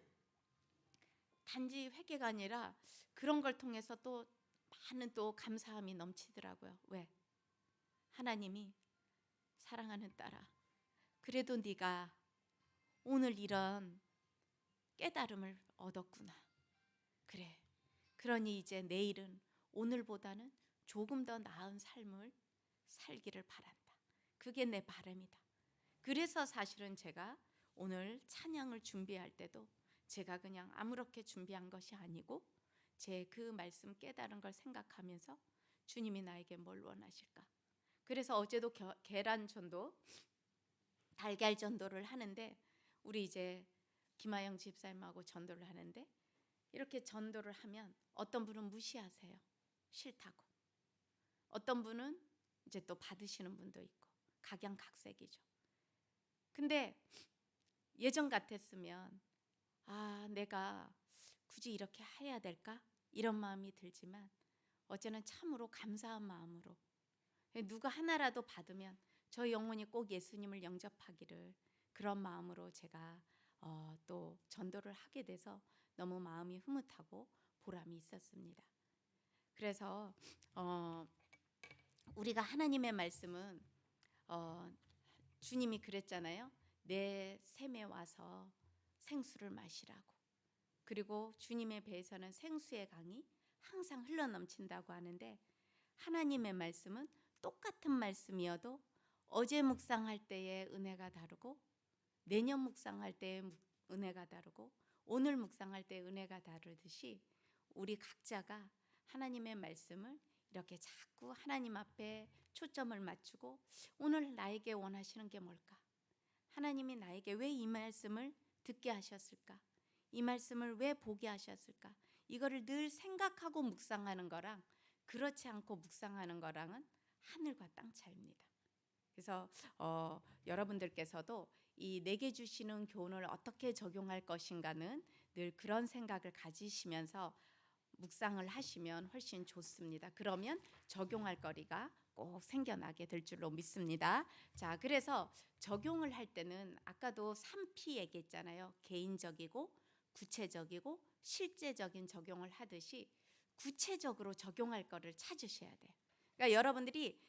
[SPEAKER 1] 단지 회개가 아니라 그런 걸 통해서 또 많은 또 감사함이 넘치더라고요. 왜? 하나님이 사랑하는 딸아, 그래도 네가 오늘 이런 깨달음을 얻었구나. 그래, 그러니 이제 내일은 오늘보다는 조금 더 나은 삶을 살기를 바란다. 그게 내 바람이다. 그래서 사실은 제가 오늘 찬양을 준비할 때도 제가 그냥 아무렇게 준비한 것이 아니고 제 그 말씀 깨달은 걸 생각하면서 주님이 나에게 뭘 원하실까. 그래서 어제도 계란 전도, 달걀 전도를 하는데, 우리 이제 김하영 집사님하고 전도를 하는데, 이렇게 전도를 하면 어떤 분은 무시하세요. 싫다고. 어떤 분은 이제 또 받으시는 분도 있고, 각양각색이죠. 근데 예전 같았으면 내가 굳이 이렇게 해야 될까? 이런 마음이 들지만 어제는 참으로 감사한 마음으로, 누가 하나라도 받으면 저 영혼이 꼭 예수님을 영접하기를, 그런 마음으로 제가 또 전도를 하게 돼서 너무 마음이 흐뭇하고 보람이 있었습니다. 그래서 우리가 하나님의 말씀은 주님이 그랬잖아요. 내 샘에 와서 생수를 마시라고. 그리고 주님의 배에서는 생수의 강이 항상 흘러넘친다고 하는데, 하나님의 말씀은 똑같은 말씀이어도 어제 묵상할 때의 은혜가 다르고, 내년 묵상할 때의 은혜가 다르고, 오늘 묵상할 때의 은혜가 다르듯이 우리 각자가 하나님의 말씀을 이렇게 자꾸 하나님 앞에 초점을 맞추고, 오늘 나에게 원하시는 게 뭘까? 하나님이 나에게 왜 이 말씀을 듣게 하셨을까? 이 말씀을 왜 보게 하셨을까? 이거를 늘 생각하고 묵상하는 거랑 그렇지 않고 묵상하는 거랑은 하늘과 땅 차이입니다. 그래서 여러분들께서도 이 내게 주시는 교훈을 어떻게 적용할 것인가는 늘 그런 생각을 가지시면서 묵상을 하시면 훨씬 좋습니다. 그러면 적용할 거리가 꼭 생겨나게 될 줄로 믿습니다. 자, 그래서 적용을 할 때는 아까도 3P 얘기했잖아요. 개인적이고 구체적이고 실제적인 적용을 하듯이 구체적으로 적용할 거를 찾으셔야 돼요. 그러니까 여러분들이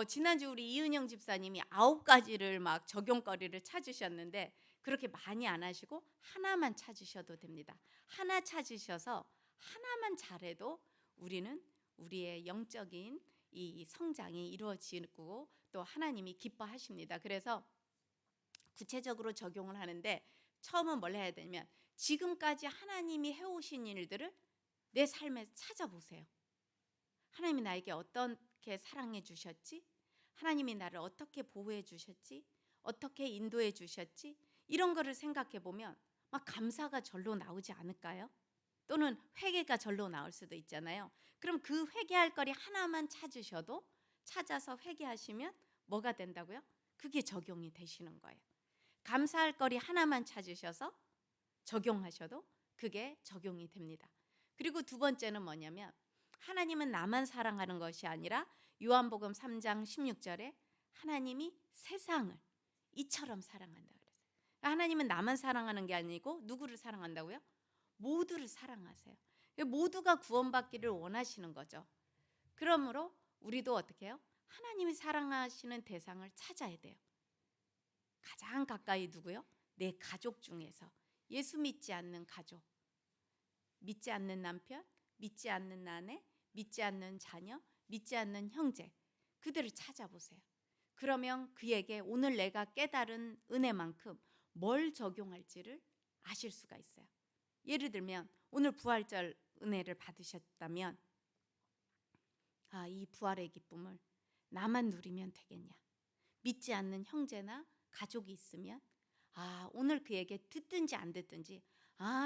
[SPEAKER 1] 지난주 우리 이은영 집사님이 9가지를 막 적용거리를 찾으셨는데, 그렇게 많이 안 하시고 하나만 찾으셔도 됩니다. 하나 찾으셔서 하나만 잘해도 우리는 우리의 영적인 이 성장이 이루어지고 또 하나님이 기뻐하십니다. 그래서 구체적으로 적용을 하는데, 처음은 뭘 해야 되냐면 지금까지 하나님이 해오신 일들을 내 삶에 찾아보세요. 하나님이 나에게 어떻게 사랑해 주셨지? 하나님이 나를 어떻게 보호해 주셨지? 어떻게 인도해 주셨지? 이런 거를 생각해 보면 막 감사가 절로 나오지 않을까요? 또는 회개가 절로 나올 수도 있잖아요. 그럼 그 회개할 거리 하나만 찾아서 회개하시면 뭐가 된다고요? 그게 적용이 되시는 거예요. 감사할 거리 하나만 찾으셔서 적용하셔도 그게 적용이 됩니다. 그리고 두 번째는 뭐냐면, 하나님은 나만 사랑하는 것이 아니라 요한복음 3장 16절에 하나님이 세상을 이처럼 사랑한다 그랬어요. 하나님은 나만 사랑하는 게 아니고 누구를 사랑한다고요? 모두를 사랑하세요. 모두가 구원받기를 원하시는 거죠. 그러므로 우리도 어떻게 해요? 하나님이 사랑하시는 대상을 찾아야 돼요. 가장 가까이 누구요? 내 가족 중에서 예수 믿지 않는 가족, 믿지 않는 남편, 믿지 않는 아내, 믿지 않는 자녀, 믿지 않는 형제, 그들을 찾아보세요. 그러면 그에게 오늘 내가 깨달은 은혜만큼 뭘 적용할지를 아실 수가 있어요. 예를 들면 오늘 부활절 은혜를 받으셨다면 이 부활의 기쁨을 나만 누리면 되겠냐. 믿지 않는 형제나 가족이 있으면 오늘 그에게 듣든지 안 듣든지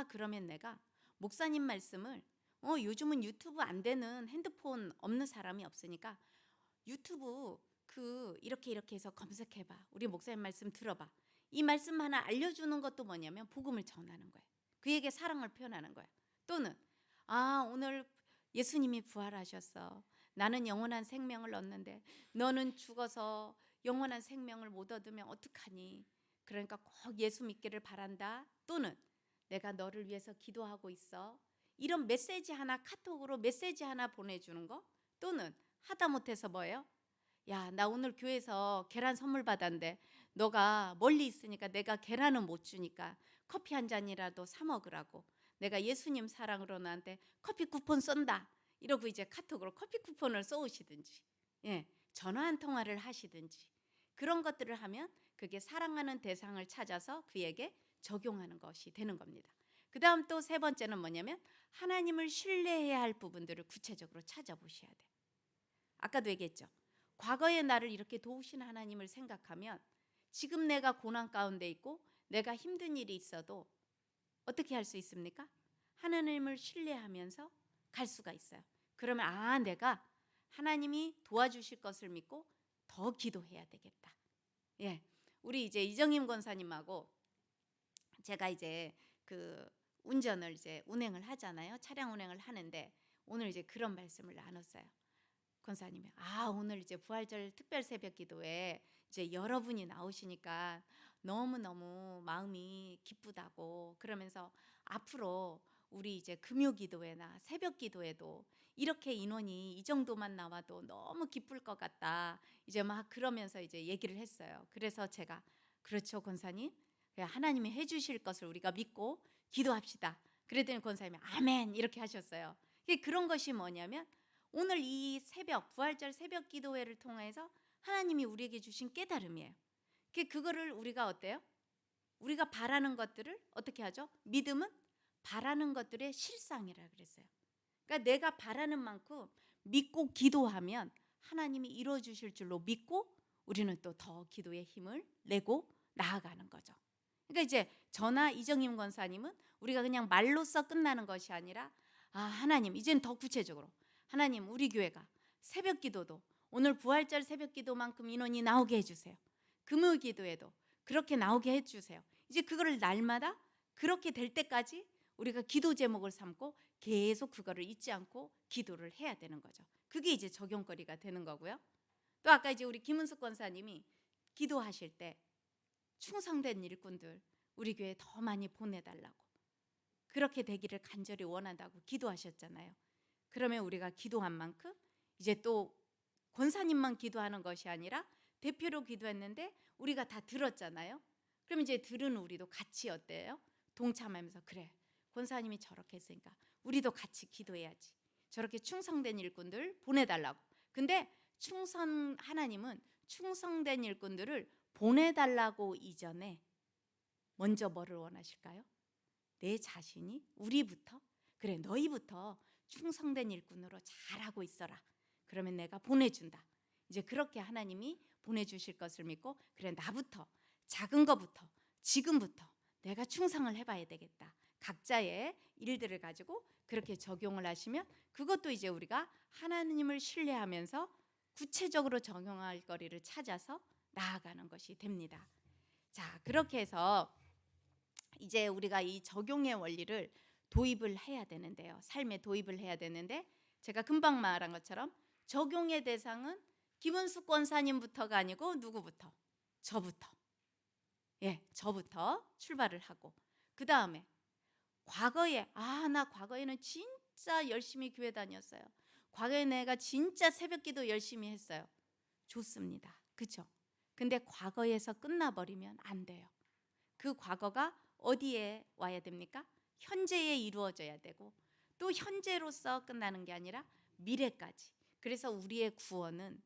[SPEAKER 1] 그러면 내가 목사님 말씀을 요즘은 유튜브 안 되는 핸드폰 없는 사람이 없으니까 유튜브 이렇게 해서 검색해봐. 우리 목사님 말씀 들어봐. 이 말씀 하나 알려주는 것도 뭐냐면 복음을 전하는 거예요. 그에게 사랑을 표현하는 거예요. 또는 오늘 예수님이 부활하셨어. 나는 영원한 생명을 얻는데 너는 죽어서 영원한 생명을 못 얻으면 어떡하니? 그러니까 꼭 예수 믿기를 바란다. 또는 내가 너를 위해서 기도하고 있어. 이런 메시지 하나, 카톡으로 메시지 하나 보내주는 거. 또는 하다못해서 뭐예요? 야, 나 오늘 교회에서 계란 선물 받았는데 너가 멀리 있으니까 내가 계란은 못 주니까 커피 한 잔이라도 사 먹으라고. 내가 예수님 사랑으로 나한테 커피 쿠폰 쏜다. 이러고 이제 카톡으로 커피 쿠폰을 쏘시든지, 전화 한 통화를 하시든지, 그런 것들을 하면 그게 사랑하는 대상을 찾아서 그에게 적용하는 것이 되는 겁니다. 그 다음 또 세 번째는 뭐냐면 하나님을 신뢰해야 할 부분들을 구체적으로 찾아보셔야 돼요. 아까도 얘기했죠. 과거의 나를 이렇게 도우신 하나님을 생각하면 지금 내가 고난 가운데 있고 내가 힘든 일이 있어도 어떻게 할 수 있습니까? 하나님을 신뢰하면서 갈 수가 있어요. 그러면 내가 하나님이 도와주실 것을 믿고 더 기도해야 되겠다. 우리 이제 이정임 권사님하고 제가 이제 운전을 이제 운행을 하잖아요. 차량 운행을 하는데 오늘 이제 그런 말씀을 나눴어요. 권사님이 오늘 이제 부활절 특별 새벽 기도에 이제 여러분이 나오시니까 너무너무 마음이 기쁘다고, 그러면서 앞으로 우리 이제 금요 기도회나 새벽 기도회도 이렇게 인원이 이 정도만 나와도 너무 기쁠 것 같다. 이제 막 그러면서 이제 얘기를 했어요. 그래서 제가 그렇죠, 권사님. 하나님이 해주실 것을 우리가 믿고 기도합시다. 그랬더니 권사님이 아멘 이렇게 하셨어요. 그런 것이 뭐냐면 오늘 이 부활절 새벽 기도회를 통해서 하나님이 우리에게 주신 깨달음이에요. 그거를 우리가 어때요? 우리가 바라는 것들을 어떻게 하죠? 믿음은 바라는 것들의 실상이라 그랬어요. 그러니까 내가 바라는 만큼 믿고 기도하면 하나님이 이루어 주실 줄로 믿고 우리는 또 더 기도의 힘을 내고 나아가는 거죠. 그러니까 이제 저나 이정임 권사님은 우리가 그냥 말로써 끝나는 것이 아니라 하나님 이제는 더 구체적으로 하나님 우리 교회가 새벽 기도도 오늘 부활절 새벽 기도만큼 인원이 나오게 해주세요. 금요 기도에도 그렇게 나오게 해주세요. 이제 그거를 날마다 그렇게 될 때까지 우리가 기도 제목을 삼고 계속 그거를 잊지 않고 기도를 해야 되는 거죠. 그게 이제 적용거리가 되는 거고요. 또 아까 이제 우리 김은숙 권사님이 기도하실 때 충성된 일꾼들 우리 교회에 더 많이 보내달라고, 그렇게 되기를 간절히 원한다고 기도하셨잖아요. 그러면 우리가 기도한 만큼 이제 또 권사님만 기도하는 것이 아니라 대표로 기도했는데 우리가 다 들었잖아요. 그럼 이제 들은 우리도 같이 어때요? 동참하면서 그래, 권사님이 저렇게 했으니까 우리도 같이 기도해야지. 저렇게 충성된 일꾼들 보내달라고. 근데 하나님은 충성된 일꾼들을 보내달라고 이전에 먼저 뭐를 원하실까요? 내 자신이 우리부터 그래 너희부터 충성된 일꾼으로 잘하고 있어라. 그러면 내가 보내준다. 이제 그렇게 하나님이 보내주실 것을 믿고 그래 나부터 작은 거부터 지금부터 내가 충성을 해봐야 되겠다. 각자의 일들을 가지고 그렇게 적용을 하시면 그것도 이제 우리가 하나님을 신뢰하면서 구체적으로 적용할 거리를 찾아서 나아가는 것이 됩니다. 자, 그렇게 해서 이제 우리가 이 적용의 원리를 도입을 해야 되는데요. 삶에 도입을 해야 되는데 제가 금방 말한 것처럼 적용의 대상은 김은숙 권사님부터가 아니고 누구부터? 저부터. 저부터 출발을 하고 그 다음에 과거에 나 과거에는 진짜 열심히 교회 다녔어요. 과거에 내가 진짜 새벽기도 열심히 했어요. 좋습니다. 그렇죠? 근데 과거에서 끝나버리면 안 돼요. 그 과거가 어디에 와야 됩니까? 현재에 이루어져야 되고 또 현재로서 끝나는 게 아니라 미래까지. 그래서 우리의 구원은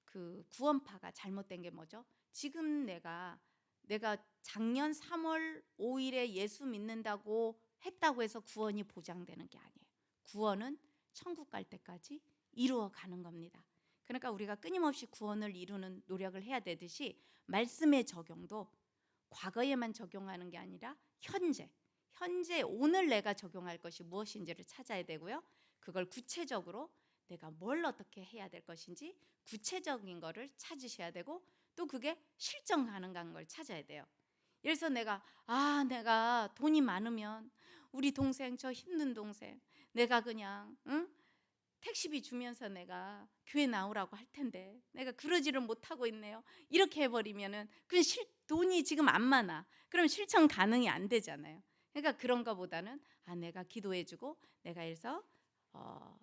[SPEAKER 1] 그 구원파가 잘못된 게 뭐죠? 지금 내가 내가 작년 3월 5일에 예수 믿는다고 했다고 해서 구원이 보장되는 게 아니에요. 구원은 천국 갈 때까지 이루어가는 겁니다. 그러니까 우리가 끊임없이 구원을 이루는 노력을 해야 되듯이 말씀의 적용도 과거에만 적용하는 게 아니라 현재 오늘 내가 적용할 것이 무엇인지를 찾아야 되고요. 그걸 구체적으로 내가 뭘 어떻게 해야 될 것인지 구체적인 거를 찾으셔야 되고, 또 그게 실천 가능한 걸 찾아야 돼요. 예를 들어서 내가 돈이 많으면 우리 동생, 저 힘든 동생, 내가 그냥 택시비 주면서 내가 교회 나오라고 할 텐데 내가 그러지를 못하고 있네요. 이렇게 해버리면은 돈이 지금 안 많아. 그럼 실천 가능이 안 되잖아요. 그러니까 그런 거보다는 내가 기도해주고 내가 해서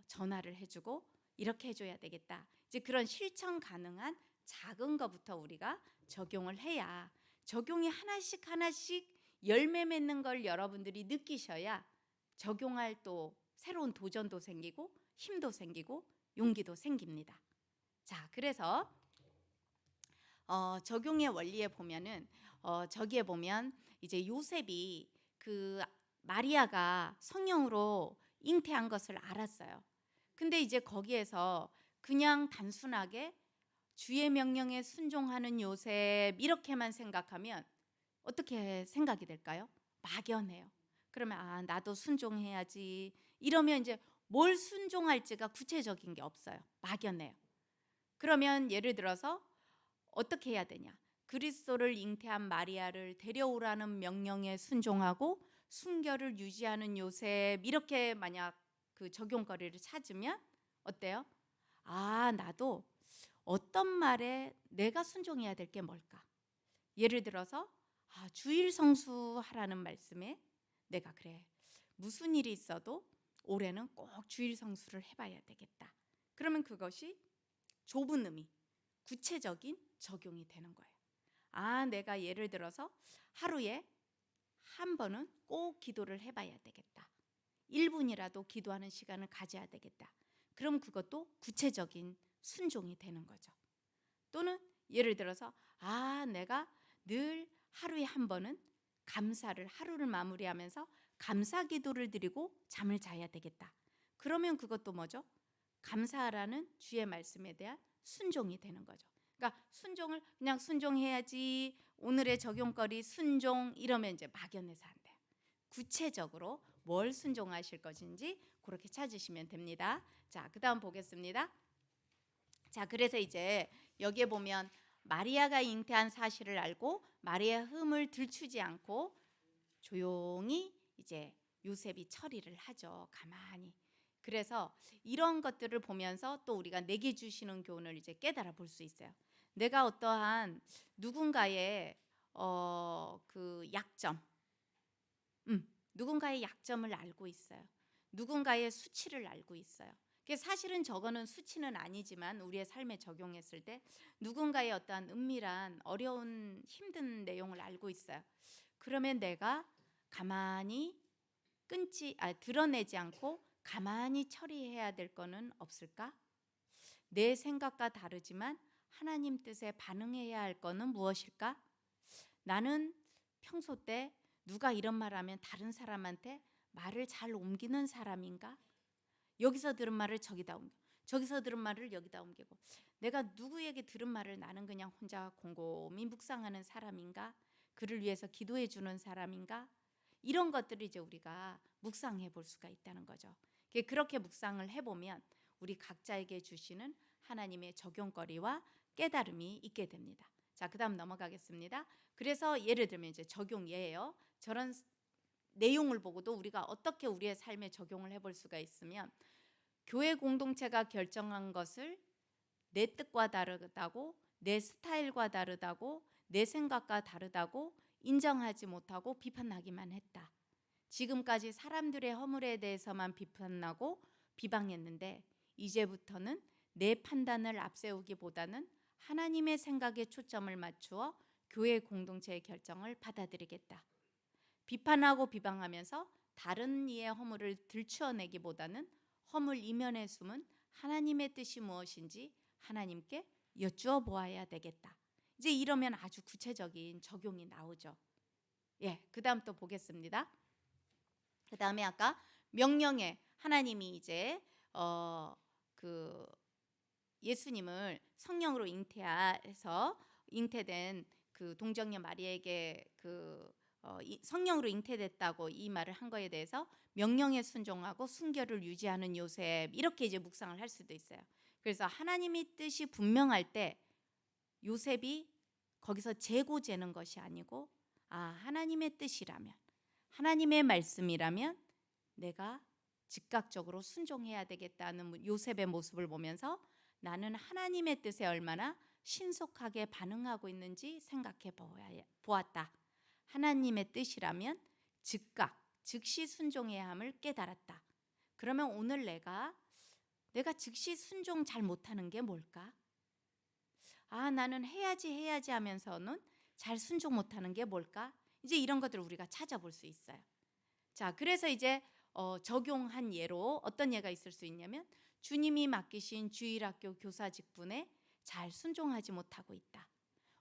[SPEAKER 1] 전화를 해주고 이렇게 해줘야 되겠다. 이제 그런 실천 가능한 작은 거부터 우리가 적용을 해야, 적용이 하나씩 열매 맺는 걸 여러분들이 느끼셔야 적용할 또 새로운 도전도 생기고 힘도 생기고 용기도 생깁니다. 자, 그래서 적용의 원리에 보면은 저기에 보면 이제 요셉이 그 마리아가 성령으로 잉태한 것을 알았어요. 근데 이제 거기에서 그냥 단순하게 주의 명령에 순종하는 요셉 이렇게만 생각하면 어떻게 생각이 될까요? 막연해요. 그러면 나도 순종해야지. 이러면 이제 뭘 순종할지가 구체적인 게 없어요. 막연해요. 그러면 예를 들어서 어떻게 해야 되냐? 그리스도를 잉태한 마리아를 데려오라는 명령에 순종하고 순결을 유지하는 요셉, 이렇게 만약 그 적용거리를 찾으면 어때요? 나도 어떤 말에 내가 순종해야 될 게 뭘까? 예를 들어서 주일 성수하라는 말씀에 내가 그래, 무슨 일이 있어도 올해는 꼭 주일 성수를 해봐야 되겠다. 그러면 그것이 좁은 의미, 구체적인 적용이 되는 거예요. 내가 예를 들어서 하루에 한 번은 꼭 기도를 해봐야 되겠다. 1분이라도 기도하는 시간을 가져야 되겠다. 그럼 그것도 구체적인 순종이 되는 거죠. 또는 예를 들어서 내가 늘 하루에 한 번은 감사를, 하루를 마무리하면서 감사 기도를 드리고 잠을 자야 되겠다. 그러면 그것도 뭐죠? 감사하라는 주의 말씀에 대한 순종이 되는 거죠. 그러니까 순종을 그냥 순종해야지, 오늘의 적용거리 순종 이러면 이제 막연해서 안 돼요. 구체적으로 뭘 순종하실 것인지 그렇게 찾으시면 됩니다. 자, 그다음 보겠습니다. 자, 그래서 이제 여기에 보면 마리아가 잉태한 사실을 알고 마리아의 흠을 들추지 않고 조용히 이제 요셉이 처리를 하죠. 가만히. 그래서 이런 것들을 보면서 또 우리가 내게 주시는 교훈을 이제 깨달아 볼 수 있어요. 내가 어떠한 누군가의 그 약점, 누군가의 약점을 알고 있어요. 누군가의 수치를 알고 있어요. 사실은 저거는 수치는 아니지만 우리의 삶에 적용했을 때 누군가의 어떠한 은밀한 어려운 힘든 내용을 알고 있어요. 그러면 내가 가만히 드러내지 않고 가만히 처리해야 될 거는 없을까? 내 생각과 다르지만 하나님 뜻에 반응해야 할 거는 무엇일까? 나는 평소 때 누가 이런 말하면 다른 사람한테 말을 잘 옮기는 사람인가? 여기서 들은 말을 저기다 옮겨, 저기서 들은 말을 여기다 옮기고, 내가 누구에게 들은 말을 나는 그냥 혼자 곰곰이 묵상하는 사람인가? 그를 위해서 기도해 주는 사람인가? 이런 것들을 이제 우리가 묵상해 볼 수가 있다는 거죠. 그렇게 묵상을 해보면 우리 각자에게 주시는 하나님의 적용거리와 깨달음이 있게 됩니다. 자, 그다음 넘어가겠습니다. 그래서 예를 들면 이제 적용 예예요. 저런 내용을 보고도 우리가 어떻게 우리의 삶에 적용을 해볼 수가 있으면, 교회 공동체가 결정한 것을 내 뜻과 다르다고, 내 스타일과 다르다고, 내 생각과 다르다고 인정하지 못하고 비판하기만 했다. 지금까지 사람들의 허물에 대해서만 비판하고 비방했는데 이제부터는 내 판단을 앞세우기보다는 하나님의 생각에 초점을 맞추어 교회 공동체의 결정을 받아들이겠다. 비판하고 비방하면서 다른 이의 허물을 들추어내기보다는 허물 이면에 숨은 하나님의 뜻이 무엇인지 하나님께 여쭈어 보아야 되겠다. 이제 이러면 아주 구체적인 적용이 나오죠. 예, 그다음 또 보겠습니다. 그다음에 아까 명령에 하나님이 이제 그 예수님을 성령으로 잉태해서 잉태된 그 동정녀 마리에게 성령으로 잉태됐다고 이 말을 한 거에 대해서 명령에 순종하고 순결을 유지하는 요셉, 이렇게 이제 묵상을 할 수도 있어요. 그래서 하나님의 뜻이 분명할 때 요셉이 거기서 재고 재는 것이 아니고, 하나님의 뜻이라면, 하나님의 말씀이라면 내가 즉각적으로 순종해야 되겠다는 요셉의 모습을 보면서 나는 하나님의 뜻에 얼마나 신속하게 반응하고 있는지 생각해 보았다. 하나님의 뜻이라면 즉각, 즉시 순종해야 함을 깨달았다. 그러면 오늘 내가 즉시 순종 잘 못하는 게 뭘까? 나는 해야지 하면서는 잘 순종 못하는 게 뭘까? 이제 이런 것들을 우리가 찾아볼 수 있어요. 자, 그래서 이제 적용한 예로 어떤 예가 있을 수 있냐면, 주님이 맡기신 주일학교 교사 직분에 잘 순종하지 못하고 있다.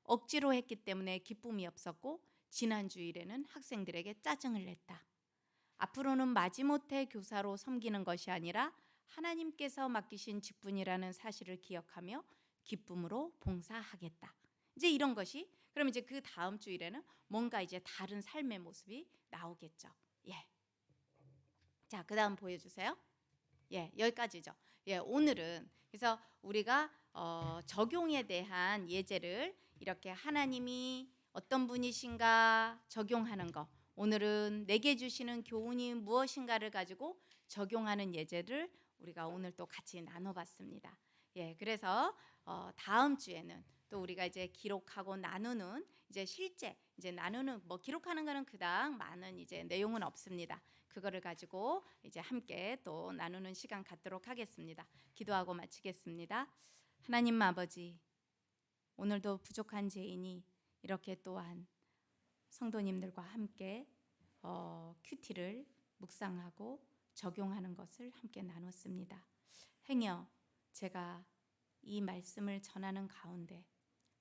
[SPEAKER 1] 억지로 했기 때문에 기쁨이 없었고 지난 주일에는 학생들에게 짜증을 냈다. 앞으로는 마지못해 교사로 섬기는 것이 아니라 하나님께서 맡기신 직분이라는 사실을 기억하며 기쁨으로 봉사하겠다. 이제 이런 것이, 그럼 이제 그 다음 주일에는 뭔가 이제 다른 삶의 모습이 나오겠죠. 예. 자, 그다음 보여주세요. 예, 여기까지죠. 예, 오늘은 그래서 우리가 적용에 대한 예제를 이렇게 하나님이 어떤 분이신가 적용하는 거, 오늘은 내게 주시는 교훈이 무엇인가를 가지고 적용하는 예제를 우리가 오늘 또 같이 나눠봤습니다. 예, 그래서 다음 주에는 또 우리가 이제 기록하고 나누는, 이제 실제 이제 나누는, 기록하는 거는 그닥 많은 이제 내용은 없습니다. 그거를 가지고 이제 함께 또 나누는 시간 갖도록 하겠습니다. 기도하고 마치겠습니다. 하나님 아버지, 오늘도 부족한 죄인이 이렇게 또한 성도님들과 함께 큐티를 묵상하고 적용하는 것을 함께 나눴습니다. 행여 제가 이 말씀을 전하는 가운데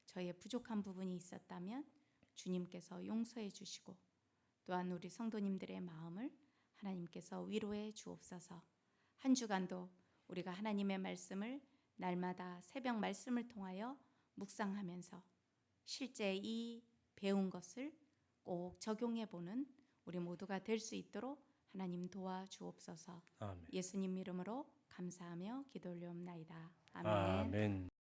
[SPEAKER 1] 저의 부족한 부분이 있었다면 주님께서 용서해 주시고, 또한 우리 성도님들의 마음을 하나님께서 위로해 주옵소서. 한 주간도 우리가 하나님의 말씀을 날마다 새벽 말씀을 통하여 묵상하면서 실제 이 배운 것을 꼭 적용해 보는 우리 모두가 될 수 있도록 하나님 도와주옵소서.
[SPEAKER 2] 아멘.
[SPEAKER 1] 예수님 이름으로 감사하며 기도 올려옵나이다. 아멘.
[SPEAKER 2] 아멘.